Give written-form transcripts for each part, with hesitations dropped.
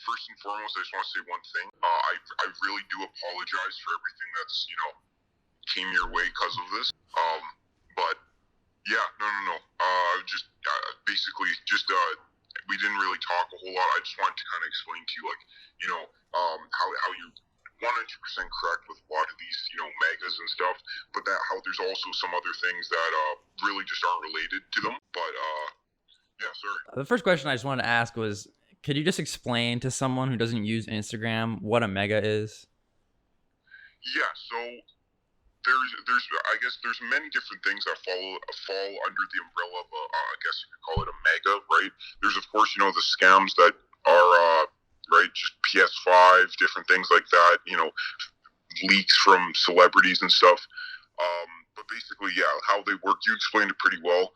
first and foremost, I just want to say one thing. I really do apologize for everything that's, came your way because of this. But yeah, no. Just basically, we didn't really talk a whole lot. I just wanted to kind of explain to you, like, how you're 100% correct with a lot of these, megas and stuff, but that how there's also some other things that really just aren't related to them. But yeah, sorry. The first question I just wanted to ask was, could you just explain to someone who doesn't use Instagram what a mega is? Yeah, so there's I guess there's many different things that fall under the umbrella of I guess you could call it a mega, right? There's of course the scams that are right, just PS5, different things like that, leaks from celebrities and stuff. But basically, yeah, how they work, you explained it pretty well.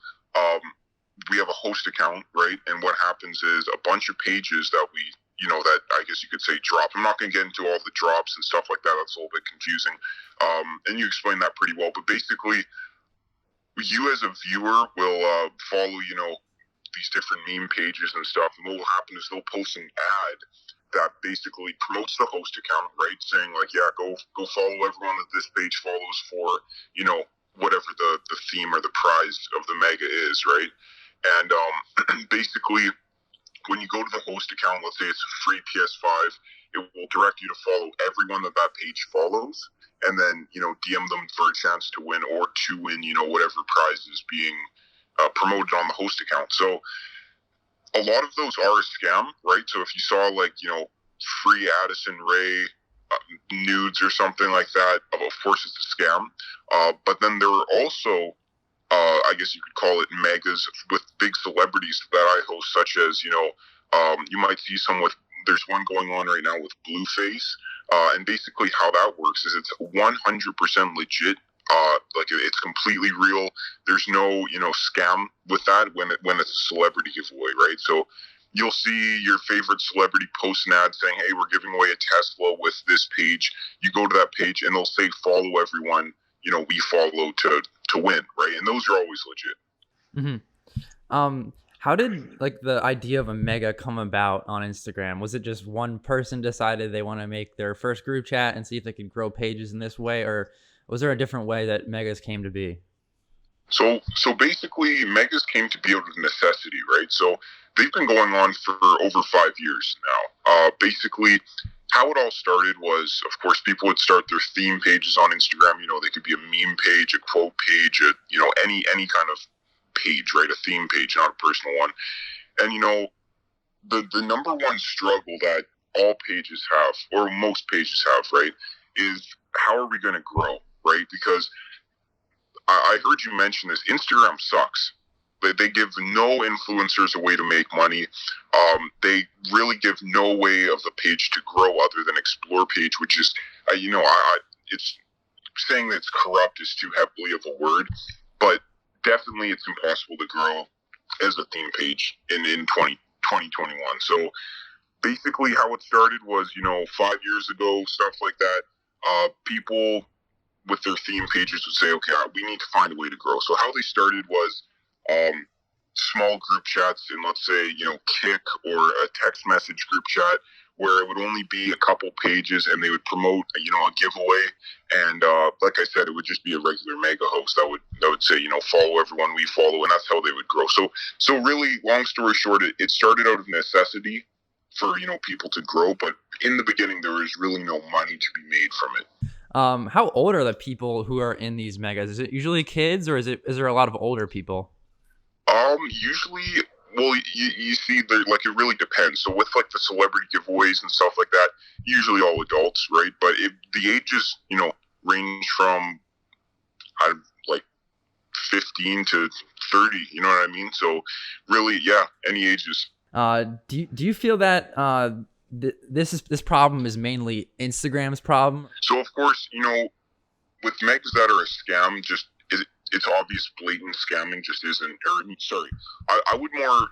We have a host account, right? And what happens is a bunch of pages that we, that I guess you could say drop. I'm not going to get into all the drops and stuff like that. That's a little bit confusing. And you explained that pretty well. But basically, you as a viewer will follow, these different meme pages and stuff. And what will happen is they'll post an ad that basically promotes the host account, right? Saying like, yeah, go follow everyone that this page follows for, whatever the theme or the prize of the mega is, right? And basically, when you go to the host account, let's say it's a free PS5, it will direct you to follow everyone that page follows, and then, DM them for a chance to win or to win, whatever prize is being promoted on the host account. So a lot of those are a scam, right? So if you saw like, free Addison Rae nudes or something like that, of course it's a scam. But then there are also, I guess you could call it megas with big celebrities that I host, such as, you might see there's one going on right now with Blueface. And basically how that works is it's 100% legit. Like it's completely real. There's no, scam with that when it's a celebrity giveaway, right? So you'll see your favorite celebrity post an ad saying, hey, we're giving away a Tesla with this page. You go to that page and they'll say, follow everyone, we follow to win, right? And those are always legit. Mm-hmm. How did like the idea of a mega come about on Instagram? Was it just one person decided they want to make their first group chat and see if they could grow pages in this way, or was there a different way that megas came to be? So basically, megas came to be out of necessity, right? So they've been going on for over 5 years now. Basically, how it all started was, of course, people would start their theme pages on Instagram. They could be a meme page, a quote page, any kind of page, right? A theme page, not a personal one. And the number one struggle that all pages have, or most pages have, right, is how are we going to grow, right? Because I heard you mention this. Instagram sucks. They give no influencers a way to make money. They really give no way of the page to grow other than explore page, which is, it's saying that it's corrupt is too heavily of a word, but definitely it's impossible to grow as a theme page in 2021. So basically how it started was, 5 years ago, stuff like that. People with their theme pages would say, okay, we need to find a way to grow. So how they started was small group chats in, let's say, Kik or a text message group chat where it would only be a couple pages and they would promote, a giveaway. And like I said, it would just be a regular mega host that would say, follow everyone we follow, and that's how they would grow. So really, long story short, it started out of necessity for, people to grow, but in the beginning, there was really no money to be made from it. How old are the people who are in these megas? Is it usually kids, or is there a lot of older people? Usually, well, you see, like, it really depends. So with like the celebrity giveaways and stuff like that, usually all adults, right? But the ages, range from like 15 to 30. You know what I mean? So really, yeah, any ages. Do you feel that this problem is mainly Instagram's problem? So of course, with megas that are a scam, it's obvious blatant scamming just isn't. Sorry, I would more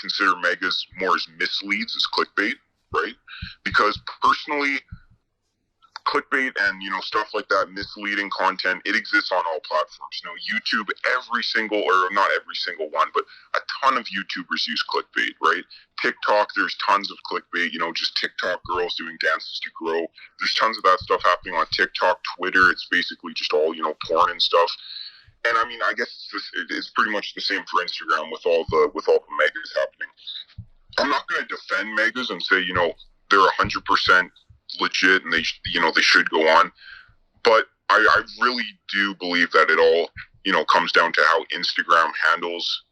consider megas more as misleads, as clickbait, right? Because personally, clickbait and stuff like that, misleading content, it exists on all platforms. YouTube, every single, or not every single one, but a ton of YouTubers use clickbait, right? TikTok, there's tons of clickbait, just TikTok girls doing dances to grow. There's tons of that stuff happening on TikTok. Twitter, it's basically just all porn and stuff. And I mean, I guess it's pretty much the same for Instagram with all the megas happening. I'm not going to defend megas and say they're 100% legit and they should go on, but I really do believe that it all comes down to how Instagram handles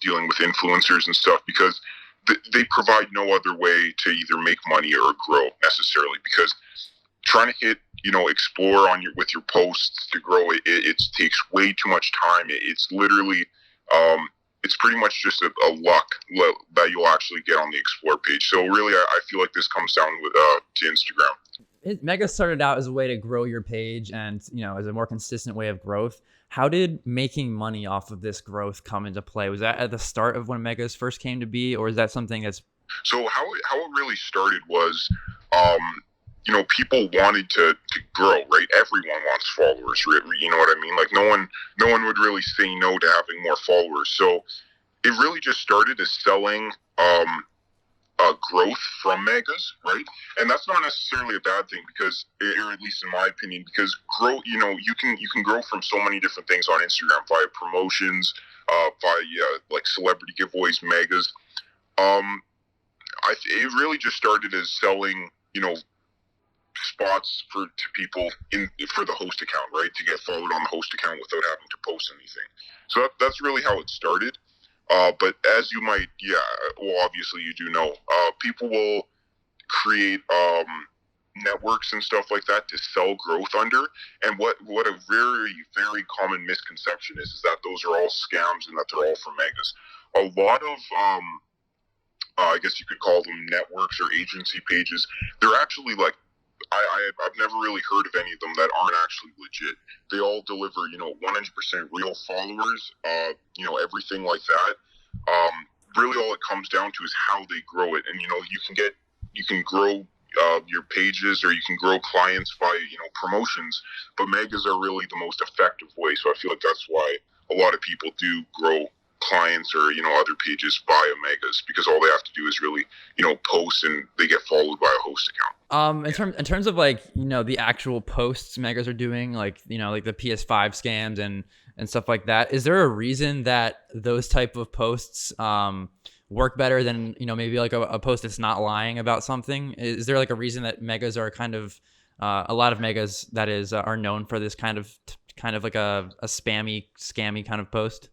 dealing with influencers and stuff, because they provide no other way to either make money or grow necessarily, because trying to hit explore with your posts to grow it takes way too much time. It's literally it's pretty much just a luck that you'll actually get on the explore page. So really, I feel like this comes down to Instagram. Mega started out as a way to grow your page and, as a more consistent way of growth. How did making money off of this growth come into play? Was that at the start of when Megas first came to be, or is that something that's... So how it really started was, people wanted to grow, right? Everyone wants followers, right? You know what I mean? Like no one would really say no to having more followers. So it really just started as selling growth from megas, right? And that's not necessarily a bad thing, because, or at least in my opinion, because you can grow from so many different things on Instagram via promotions, via like celebrity giveaways, megas. It really just started as selling, spots to people for the host account, right? To get followed on the host account without having to post anything. So that's really how it started. But as you might, obviously you do know, people will create networks and stuff like that to sell growth under. And what a very, very common misconception is that those are all scams and that they're all from megas. A lot of, I guess you could call them networks or agency pages, they're actually like, I've never really heard of any of them that aren't actually legit. They all deliver, 100% real followers, everything like that. Really all it comes down to is how they grow it. And, you can grow your pages, or you can grow clients by, promotions, but megas are really the most effective way. So I feel like that's why a lot of people do grow clients or other pages via megas, because all they have to do is really post and they get followed by a host account. In terms of like the actual posts megas are doing, like like the PS5 scams and stuff like that, is there a reason that those type of posts work better than maybe like a post that's not lying about something? Is there like a reason that megas are kind of a lot of megas that is are known for this kind of like a spammy, scammy kind of post?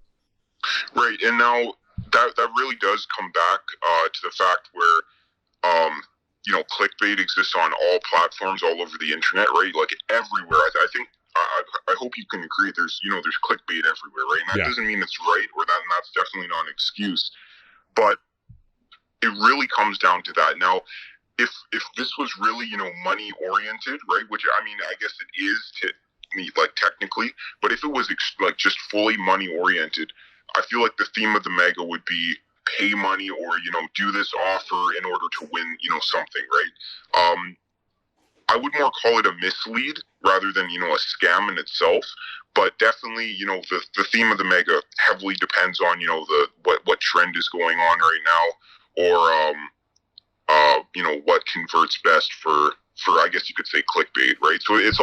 Right, and now that really does come back to the fact where clickbait exists on all platforms all over the internet, right? Like everywhere. I think I hope you can agree. There's clickbait everywhere, right? And that doesn't mean it's right, or and that's definitely not an excuse, but it really comes down to that. Now, if this was really money oriented, right? Which I mean, I guess it is to me, like technically, but if it was like just fully money oriented, I feel like the theme of the mega would be pay money, or do this offer in order to win something, right? I would more call it a mislead rather than a scam in itself. But definitely the theme of the mega heavily depends on the what trend is going on right now, or what converts best for I guess you could say clickbait, right? So it's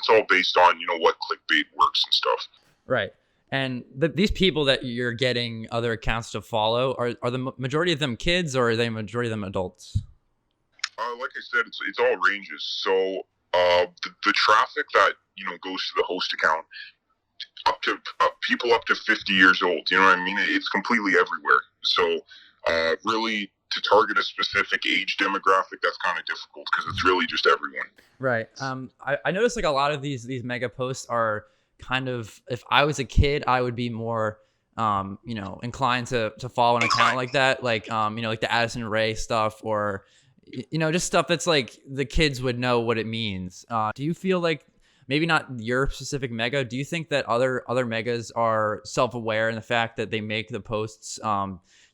all based on what clickbait works and stuff. Right. And these people that you're getting other accounts to follow, are the majority of them kids, or are they majority of them adults? Like I said, it's all ranges. So the traffic that goes to the host account, up to people up to 50 years old. You know what I mean? It's completely everywhere. So really, to target a specific age demographic, that's kind of difficult, because it's really just everyone. Right. I noticed like a lot of these mega posts are kind of, if I was a kid, I would be more inclined to follow an account like that, like like the Addison Rae stuff, or just stuff that's like the kids would know what it means. Do you feel like, maybe not your specific mega, do you think that other megas are self-aware in the fact that they make the posts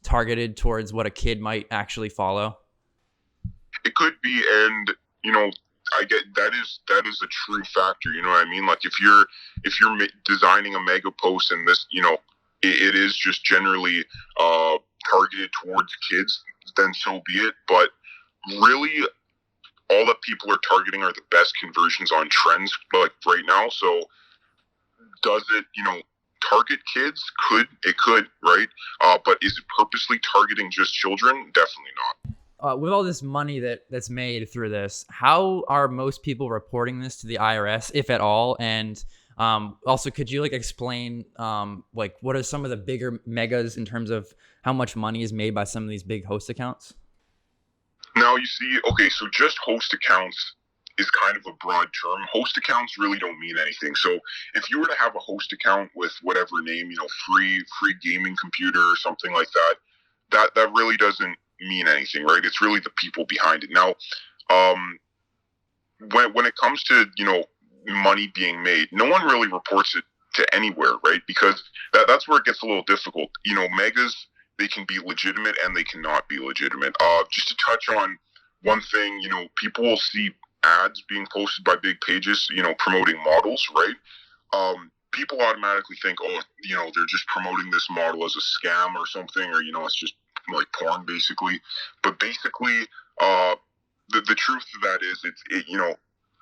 targeted towards what a kid might actually follow? It could be, and I get that is a true factor. You know what I mean? Like if you're designing a mega post and this, it is just generally targeted towards kids, then so be it. But really, all that people are targeting are the best conversions on trends, like right now. So does it, target kids? Could, right? But is it purposely targeting just children? Definitely not. With all this money that's made through this, how are most people reporting this to the IRS, if at all? And also, could you like explain like what are some of the bigger megas in terms of how much money is made by some of these big host accounts? Now you see, okay, so just host accounts is kind of a broad term. Host accounts really don't mean anything. So if you were to have a host account with whatever name, free gaming computer or something like that, that really doesn't mean anything, right? It's really the people behind it. Now, um, when it comes to money being made, no one really reports it to anywhere, right? Because that's where it gets a little difficult. Megas, they can be legitimate and they cannot be legitimate. Just to touch on one thing, people will see ads being posted by big pages, promoting models, right? People automatically think, oh, they're just promoting this model as a scam or something, or it's just like porn, basically. But basically, the truth of that is,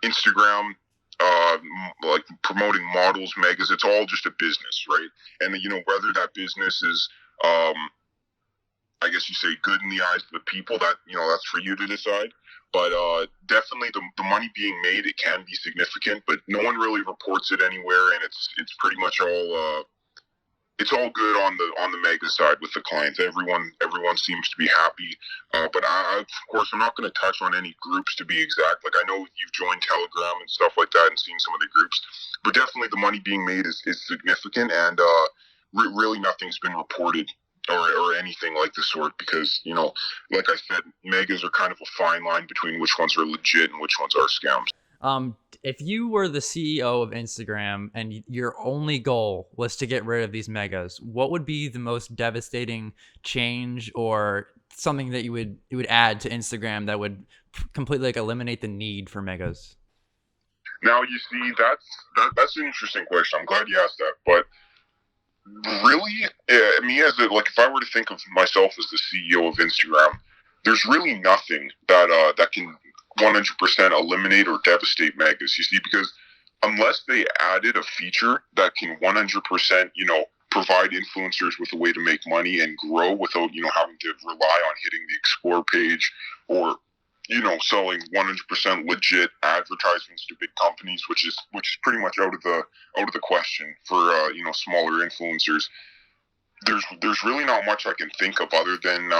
Instagram, like promoting models, megas, it's all just a business, right? And whether that business is, I guess you say, good in the eyes of the people, that that's for you to decide. But definitely the money being made, it can be significant, but no one really reports it anywhere, and it's pretty much all it's all good on the mega side with the clients. Everyone seems to be happy. But of course, I'm not going to touch on any groups to be exact. Like I know you've joined Telegram and stuff like that, and seen some of the groups. But definitely, the money being made is significant, and really nothing's been reported or anything like the sort, because like I said, megas are kind of a fine line between which ones are legit and which ones are scams. If you were the CEO of Instagram and your only goal was to get rid of these megas, what would be the most devastating change or something that you would add to Instagram that would completely like eliminate the need for megas? Now you see, that's an interesting question. I'm glad you asked that, but really, me as if I were to think of myself as the CEO of Instagram, there's really nothing that can 100% eliminate or devastate megas. You see, because unless they added a feature that can 100%, provide influencers with a way to make money and grow without, having to rely on hitting the explore page, or selling 100% legit advertisements to big companies, which is pretty much out of the question for smaller influencers. There's really not much I can think of other than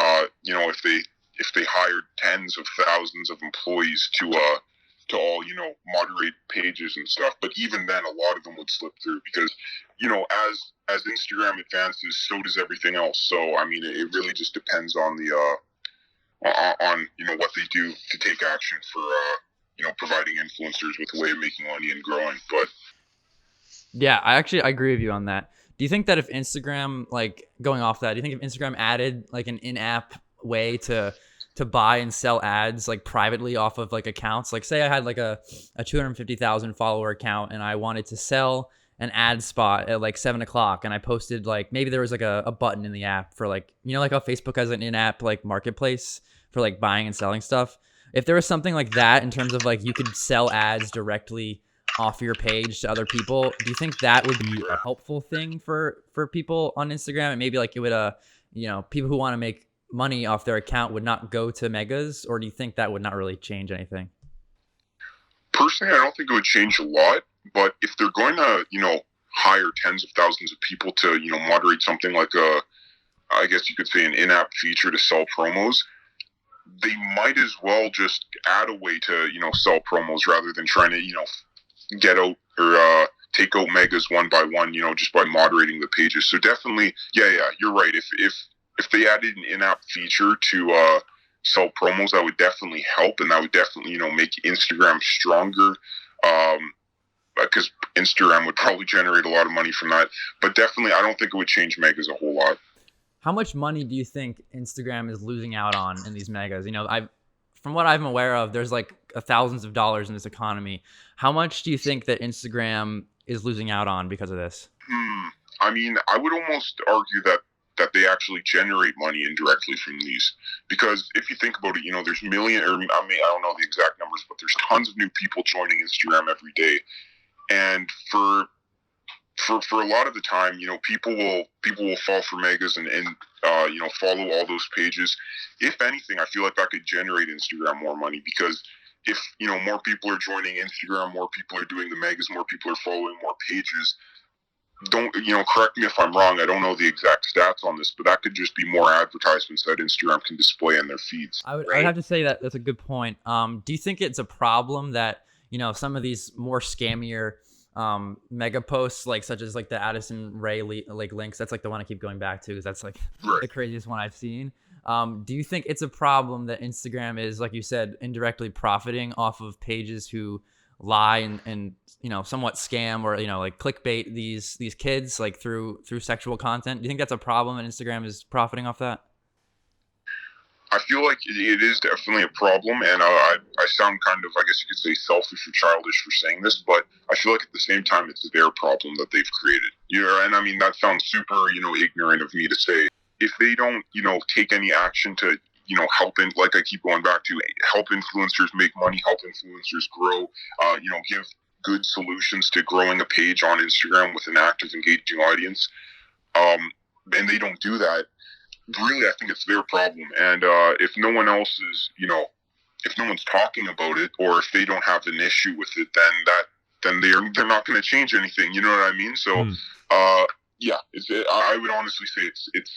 if they hired tens of thousands of employees to all moderate pages and stuff. But even then, a lot of them would slip through, because as Instagram advances, so does everything else. So I mean, it really just depends on what they do to take action for providing influencers with a way of making money and growing. But Yeah, I agree with you on that. Do you think that if Instagram, like going off that, do you think if Instagram added like an in-app way to buy and sell ads like privately off of like accounts, like say I had like a 250,000 follower account and I wanted to sell an ad spot at like 7 o'clock, and I posted like maybe there was like a button in the app for like like how Facebook has an in-app like marketplace for like buying and selling stuff. If there was something like that in terms of like you could sell ads directly off your page to other people, do you think that would be a helpful thing for people on Instagram? And maybe like it would people who want to make money off their account would not go to megas, or do you think that would not really change anything? personally, I don't think it would change a lot. But if they're going to, hire tens of thousands of people to, moderate something like I guess you could say, an in-app feature to sell promos, they might as well just add a way to, sell promos, rather than trying to, get out or take out megas one by one, just by moderating the pages. So definitely, yeah, you're right. If they added an in-app feature to sell promos, that would definitely help, and that would definitely, make Instagram stronger. Because Instagram would probably generate a lot of money from that. But definitely, I don't think it would change megas a whole lot. How much money do you think Instagram is losing out on in these megas? from what I'm aware of, there's like thousands of dollars in this economy. How much do you think that Instagram is losing out on because of this? I mean, I would almost argue that they actually generate money indirectly from these, because if you think about it, there's million, or I mean, I don't know the exact numbers, but there's tons of new people joining Instagram every day, and for a lot of the time, people will fall for megas and follow all those pages. If anything, I feel like that could generate Instagram more money, because if more people are joining Instagram, more people are doing the megas, more people are following more pages. Don't correct me if I'm wrong. I don't know the exact stats on this, but that could just be more advertisements that Instagram can display in their feeds. I would have to say that that's a good point. Do you think it's a problem that some of these more scammier mega posts, like such as like the Addison Ray like links? That's like the one I keep going back to because that's like Right. the craziest one I've seen. Do you think it's a problem that Instagram is, like you said, indirectly profiting off of pages who lie and somewhat scam or like clickbait these kids like through sexual content? Do you think that's a problem and Instagram is profiting off that? I feel like it is definitely a problem, and I sound kind of, I guess you could say, selfish or childish for saying this, but I feel like at the same time it's their problem that they've created. And I mean that sounds super, ignorant of me to say. If they don't, take any action to, help in, like I keep going back to, help influencers make money, help influencers grow, give good solutions to growing a page on Instagram with an active, engaging audience, and they don't do that, really, I think it's their problem. And if no one else is, if no one's talking about it, or if they don't have an issue with it, then they're not going to change anything. You know what I mean? So, yeah, I would honestly say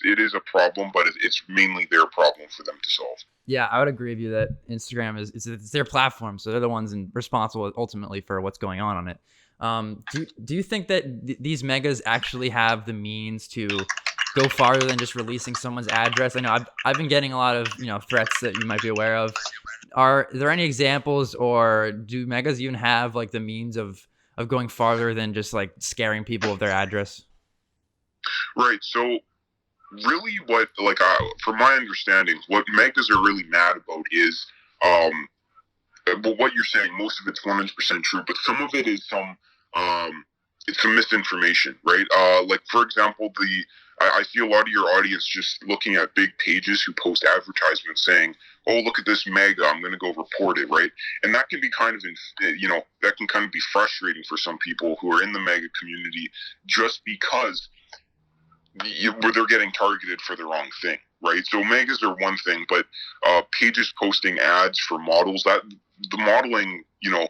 it is a problem, but it's mainly their problem for them to solve. Yeah, I would agree with you that Instagram it's their platform, so they're the ones responsible ultimately for what's going on it. Do you think that these megas actually have the means to go farther than just releasing someone's address? I know I've been getting a lot of threats that you might be aware of. Are there any examples, or do megas even have like the means of going farther than just like scaring people of their address? Right. So really, from my understanding, what megas are really mad about is, but what you're saying, most of it's 100% true, but some of it is it's some misinformation, right? Like for example, I see a lot of your audience just looking at big pages who post advertisements saying, "Oh, look at this mega, I'm going to go report it," right? And that can be that can kind of be frustrating for some people who are in the mega community, just because where they're getting targeted for the wrong thing, right? So megas are one thing, but pages posting ads for models, that the modeling, if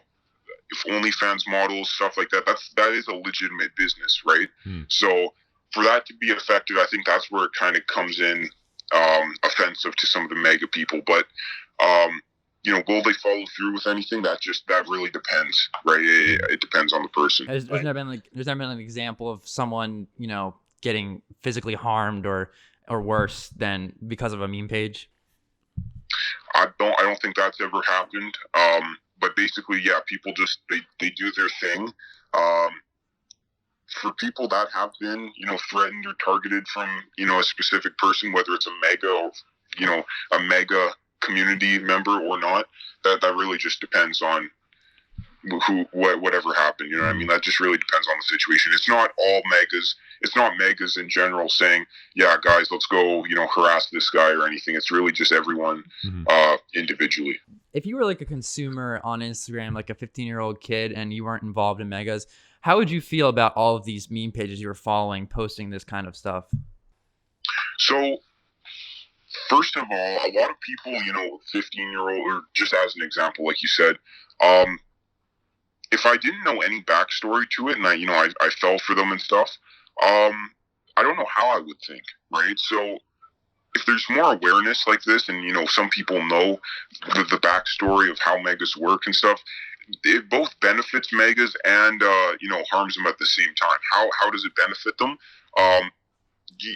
OnlyFans models, stuff like that, that is a legitimate business, right? So for that to be affected, I think that's where it kind of comes in offensive to some of the mega people. But will they follow through with anything? That really depends, right? It depends on the person. There's never been an example of someone getting physically harmed or worse than because of a meme page. I don't think that's ever happened. But basically, yeah, people just they do their thing. For people that have been, threatened or targeted from, a specific person, whether it's a mega or, a mega community member or not, that really just depends on whatever happened. You know what I mean? That just really depends on the situation. It's not all megas. It's not megas in general saying, "Yeah, guys, let's go," harass this guy or anything. It's really just everyone individually. If you were like a consumer on Instagram, like a 15-year-old kid, and you weren't involved in megas, how would you feel about all of these meme pages you were following posting this kind of stuff? So, first of all, a lot of people, 15-year-old, or just as an example, like you said, if I didn't know any backstory to it, and I fell for them and stuff, I don't know how I would think, right? So if there's more awareness like this, and some people know the backstory of how megas work and stuff, it both benefits megas and harms them at the same time. How does it benefit them?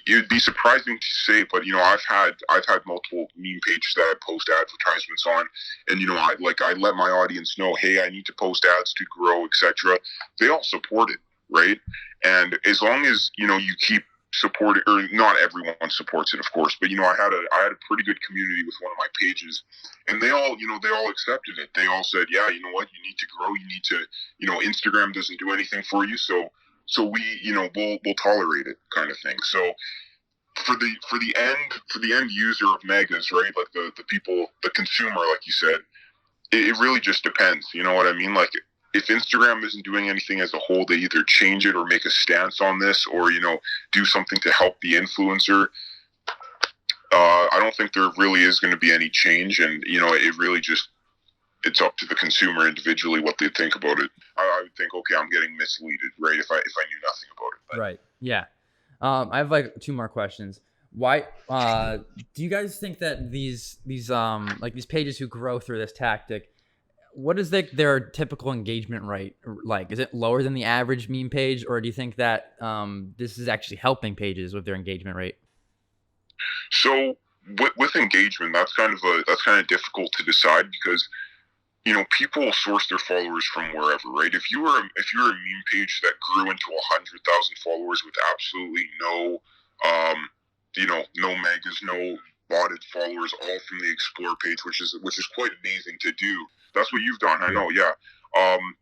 It would be surprising to say, but I've had multiple meme pages that I post advertisements on, and I let my audience know, hey, I need to post ads to grow, etc. They all support it, right? And as long as you keep support it, or not everyone supports it, of course, but I had a pretty good community with one of my pages, and they all accepted it. They all said, yeah, you know what, you need to grow, you need to, Instagram doesn't do anything for you, so we, we'll tolerate it, kind of thing. So for the end user of megas, right, like the people, the consumer, like you said, it really just depends. You know what I mean? Like, if Instagram isn't doing anything as a whole, they either change it or make a stance on this, or do something to help the influencer. I don't think there really is going to be any change, and it really just, it's up to the consumer individually what they think about it. I would think, okay, I'm getting misleaded, right? If I knew nothing about it. But. Right. Yeah. I have like two more questions. Why do you guys think that these like these pages who grow through this tactic, what is their typical engagement rate like? Is it lower than the average meme page, or do you think that this is actually helping pages with their engagement rate? So with engagement, that's kind of difficult to decide because people source their followers from wherever, right? If you're a meme page that grew into 100,000 followers with absolutely no, no megas, no botted followers, all from the explore page, which is quite amazing to do. That's what you've done, I know, yeah. Um,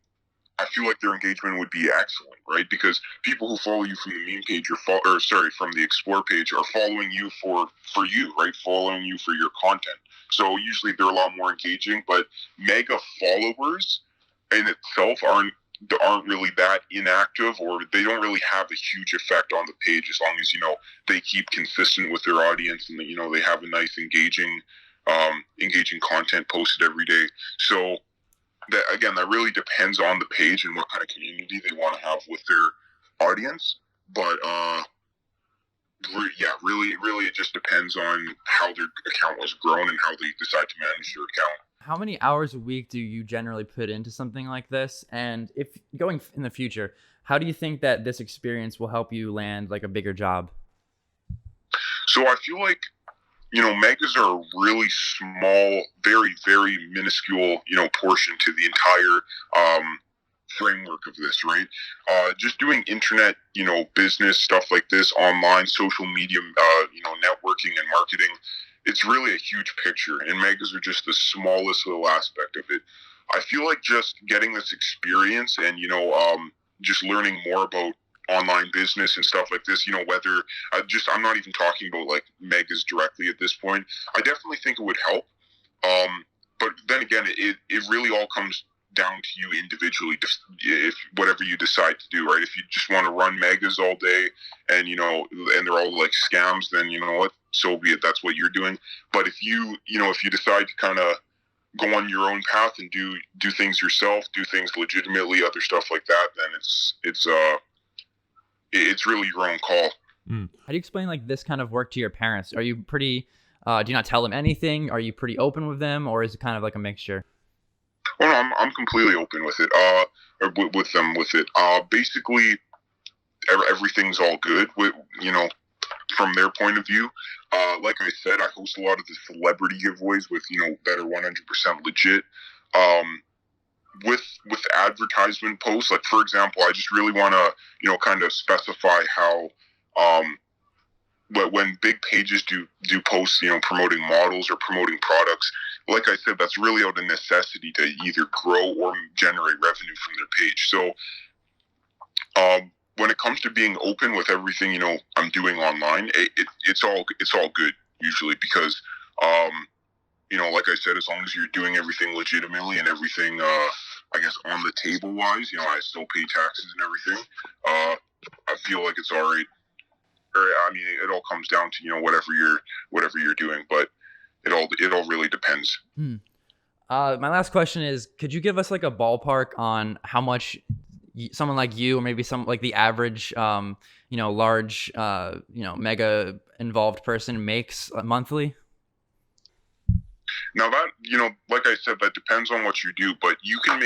I feel like their engagement would be excellent, right? Because people who follow you from the meme page from the explore page are following you for you, right? Following you for your content. So usually they're a lot more engaging, but mega followers in itself aren't really that inactive, or they don't really have a huge effect on the page as long as they keep consistent with their audience, and they have a nice engaging content posted every day. So that really depends on the page and what kind of community they want to have with their audience. But yeah, really, it just depends on how their account was grown and how they decide to manage their account. How many hours a week do you generally put into something like this? And if going in the future, how do you think that this experience will help you land like a bigger job? So I feel like megas are a really small, very, very minuscule, portion to the entire framework of this, right? Just doing internet, business stuff like this, online, social media, networking and marketing. It's really a huge picture, and megas are just the smallest little aspect of it. I feel like just getting this experience and just learning more about online business and stuff like this, whether I'm not even talking about like megas directly at this point. I definitely think it would help. But then again, it really all comes down to you individually, if whatever you decide to do, right? If you just want to run megas all day and and they're all like scams, then you know what, so be it. That's what you're doing. But if if you decide to kind of go on your own path and do things yourself, do things legitimately, other stuff like that, then it's really your own call. How do you explain like this kind of work to your parents? Are you pretty do you not tell them anything? Are you pretty open with them, or is it kind of like a mixture? Oh no, I'm completely open with it. Or with them with it. Basically, everything's all good. With from their point of view. Like I said, I host a lot of the celebrity giveaways with that are 100% legit. Um, with advertisement posts, like for example, I just really want to kind of specify how um, when big pages do posts, promoting models or promoting products, like I said, that's really out of necessity to either grow or generate revenue from their page. So when it comes to being open with everything, I'm doing online, it's all good usually because like I said, as long as you're doing everything legitimately and everything, I guess on the table wise, I still pay taxes and everything. I feel like it's all right. Or I mean, it all comes down to whatever you're doing, but it all really depends. My last question is, could you give us like a ballpark on how much someone like you, or maybe some like the average, large, mega involved person makes monthly? Now that like I said, that depends on what you do, but you can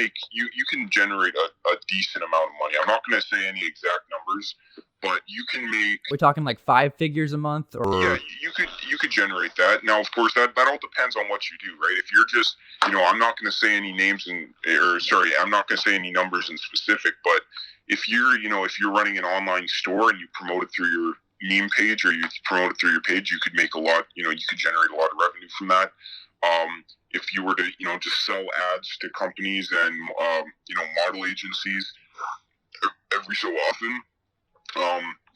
generate a decent amount of money. I'm not going to say any exact numbers, but you can make. We're talking like 5 figures a month, or yeah, you could generate that. Now, of course, that all depends on what you do, right? If you're just I'm not going to say any names I'm not going to say any numbers in specific, but if you're running an online store and you promote it through meme page or you promote it through your page, you could make a lot. You could generate a lot of revenue from that. If you were to just sell ads to companies and model agencies every so often,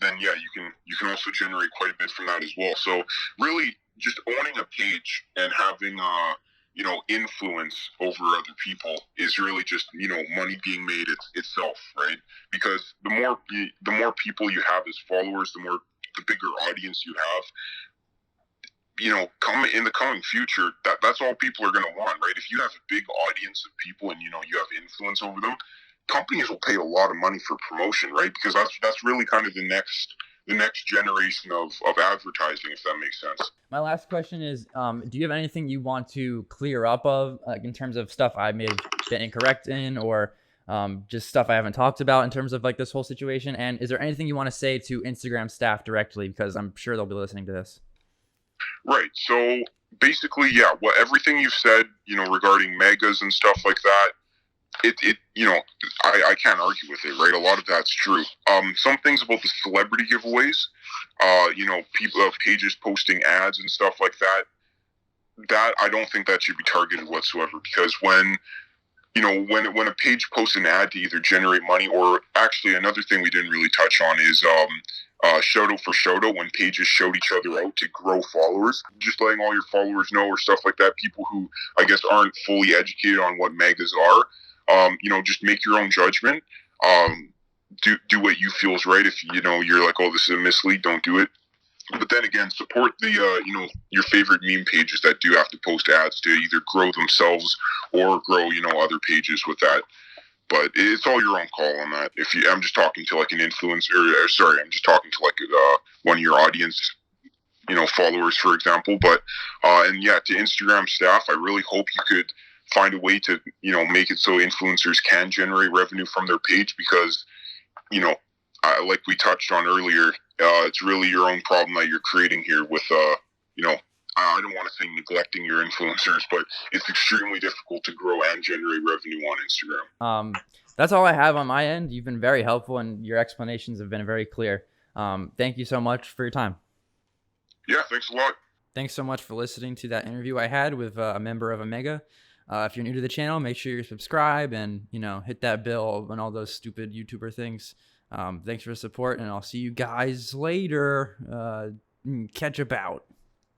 then yeah, you can also generate quite a bit from that as well. So really, just owning a page and having influence over other people is really just money being made itself, right? Because the more people you have as followers, the bigger audience you have. Come in the coming future, that's all people are going to want, right? If you have a big audience of people and you have influence over them, companies will pay a lot of money for promotion, right? Because that's really kind of the next generation of advertising, if that makes sense. My last question is, do you have anything you want to clear up of, like in terms of stuff I may have been incorrect in, or just stuff I haven't talked about in terms of like this whole situation? And is there anything you want to say to Instagram staff directly? Because I'm sure they'll be listening to this. Right. So basically, yeah, everything you've said, regarding megas and stuff like that, I can't argue with it, right? A lot of that's true. Some things about the celebrity giveaways, people of pages posting ads and stuff like that I don't think that should be targeted whatsoever, because when a page posts an ad to either generate money, or actually another thing we didn't really touch on is shout out for shout out, when pages shout each other out to grow followers, just letting all your followers know or stuff like that, people who I guess aren't fully educated on what megas are, just make your own judgment. Do what you feel is right. If you're like, oh, this is a mislead, don't do it. But then again, support the your favorite meme pages that do have to post ads to either grow themselves or grow other pages with that. But it's all your own call on that. I'm just talking to like an influencer, or sorry, I'm just talking to like one of your audience, followers, for example. But and yeah, to Instagram staff, I really hope you could find a way to make it so influencers can generate revenue from their page, because like we touched on earlier, it's really your own problem that you're creating here with, I don't want to say neglecting your influencers, but it's extremely difficult to grow and generate revenue on Instagram. That's all I have on my end. You've been very helpful, and your explanations have been very clear. Thank you so much for your time. Yeah, thanks a lot. Thanks so much for listening to that interview I had with a member of Omega. If you're new to the channel, make sure you subscribe and hit that bell and all those stupid YouTuber things. Thanks for the support, and I'll see you guys later. Catch about.